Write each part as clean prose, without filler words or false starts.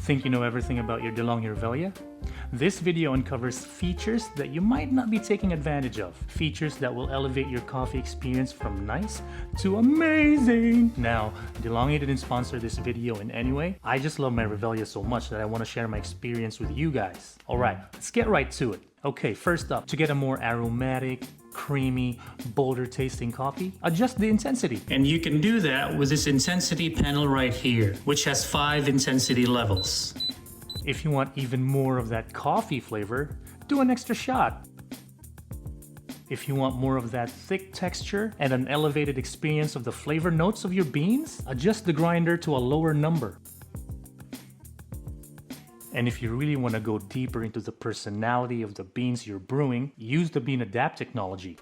Think you know everything about your DeLonghi Revelia? This video uncovers features that you might not be taking advantage of. Features that will elevate your coffee experience from nice to amazing. Now, DeLonghi didn't sponsor this video in any way. I just love my Revelia so much that I want to share my experience with you guys. Alright, let's get right to it. Okay, first up, to get a more aromatic, creamy, bolder tasting coffee, adjust the intensity. And you can do that with this intensity panel right here, which has 5 intensity levels. If you want even more of that coffee flavor, do an extra shot. If you want more of that thick texture and an elevated experience of the flavor notes of your beans, adjust the grinder to a lower number. And if you really want to go deeper into the personality of the beans you're brewing, use the Bean Adapt technology.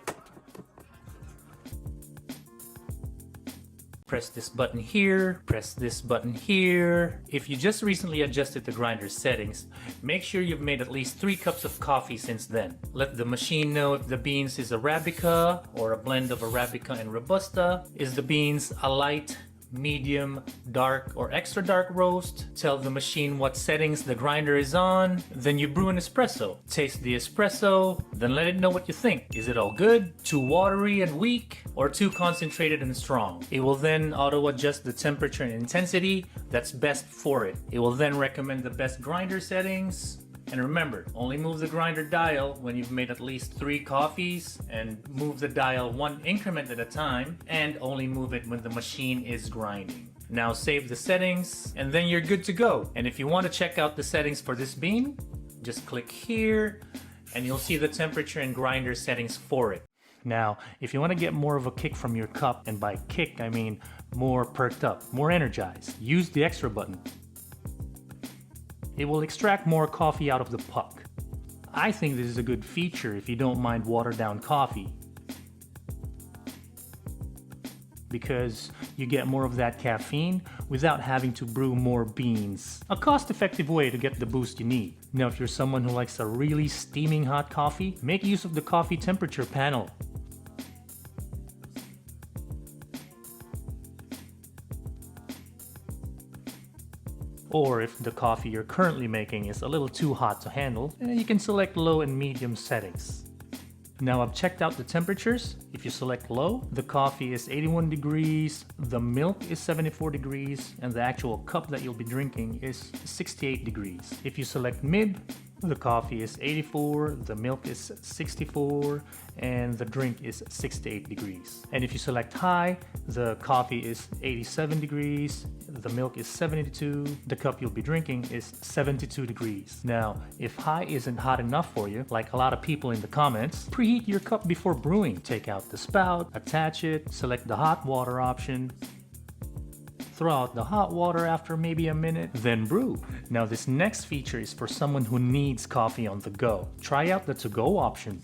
Press this button here, press this button here. If you just recently adjusted the grinder settings, make sure you've made at least 3 cups of coffee since then. Let the machine know if the beans is Arabica or a blend of Arabica and Robusta. Is the beans a light, medium, dark, or extra dark roast? Tell the machine what settings the grinder is on. Then you brew an espresso. Taste the espresso, then let it know what you think. Is it all good, too watery and weak, or too concentrated and strong? It will then auto adjust the temperature and intensity that's best for it. It will then recommend the best grinder settings. And remember, only move the grinder dial when you've made at least 3 coffees, and move the dial 1 increment at a time, and only move it when the machine is grinding. Now save the settings, and then you're good to go. And if you want to check out the settings for this bean, just click here, and you'll see the temperature and grinder settings for it. Now, if you want to get more of a kick from your cup, and by kick I mean more perked up, more energized, use the extra button. It will extract more coffee out of the puck. I think this is a good feature if you don't mind watered down coffee, because you get more of that caffeine without having to brew more beans. A cost-effective way to get the boost you need. Now, if you're someone who likes a really steaming hot coffee, make use of the coffee temperature panel. Or if the coffee you're currently making is a little too hot to handle, you can select low and medium settings. Now I've checked out the temperatures. If you select low, the coffee is 81 degrees, the milk is 74 degrees, and the actual cup that you'll be drinking is 68 degrees. If you select mid, the coffee is 84, the milk is 64, and the drink is 68 degrees. And if you select high, the coffee is 87 degrees, the milk is 72, the cup you'll be drinking is 72 degrees. Now, if high isn't hot enough for you, like a lot of people in the comments, preheat your cup before brewing. Take out the spout, attach it, select the hot water option, throw out the hot water after maybe a minute, then brew. Now this next feature is for someone who needs coffee on the go. Try out the to-go option.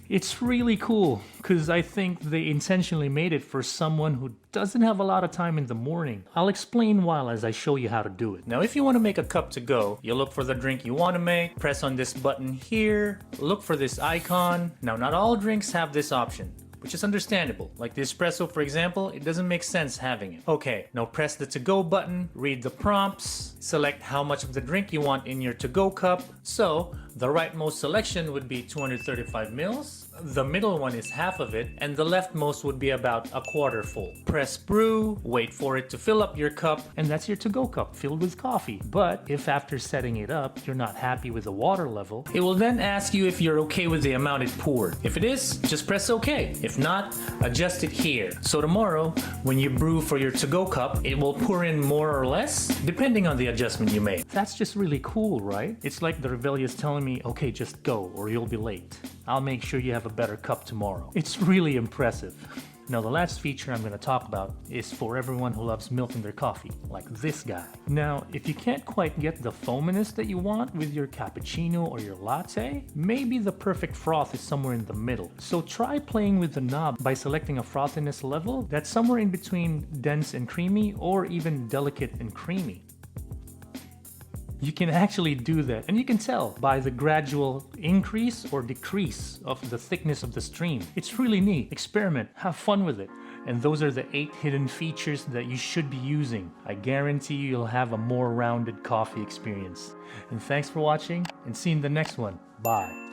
It's really cool because I think they intentionally made it for someone who doesn't have a lot of time in the morning. I'll explain why as I show you how to do it. Now if you want to make a cup to go, you look for the drink you want to make, press on this button here, look for this icon. Now not all drinks have this option, which is understandable. Like the espresso, for example, it doesn't make sense having it. Okay, now press the to-go button, read the prompts, select how much of the drink you want in your to-go cup. So, the rightmost selection would be 235 mils, the middle one is half of it, and the leftmost would be about a quarter full. Press brew, wait for it to fill up your cup, and that's your to-go cup filled with coffee. But if after setting it up, you're not happy with the water level, it will then ask you if you're okay with the amount it poured. If it is, just press OK. If not, adjust it here. So tomorrow, when you brew for your to-go cup, it will pour in more or less, depending on the adjustment you make. That's just really cool, right? It's like the Revelia is telling me, okay, just go or you'll be late. I'll make sure you have a better cup tomorrow. It's really impressive. Now the last feature I'm going to talk about is for everyone who loves milk in their coffee, like this guy. Now, if you can't quite get the foaminess that you want with your cappuccino or your latte, maybe the perfect froth is somewhere in the middle. So try playing with the knob by selecting a frothiness level that's somewhere in between dense and creamy or even delicate and creamy. You can actually do that, and you can tell by the gradual increase or decrease of the thickness of the stream. It's really neat. Experiment, have fun with it. And those are the 8 hidden features that you should be using. I guarantee you'll have a more rounded coffee experience. And thanks for watching, and see you in the next one. Bye.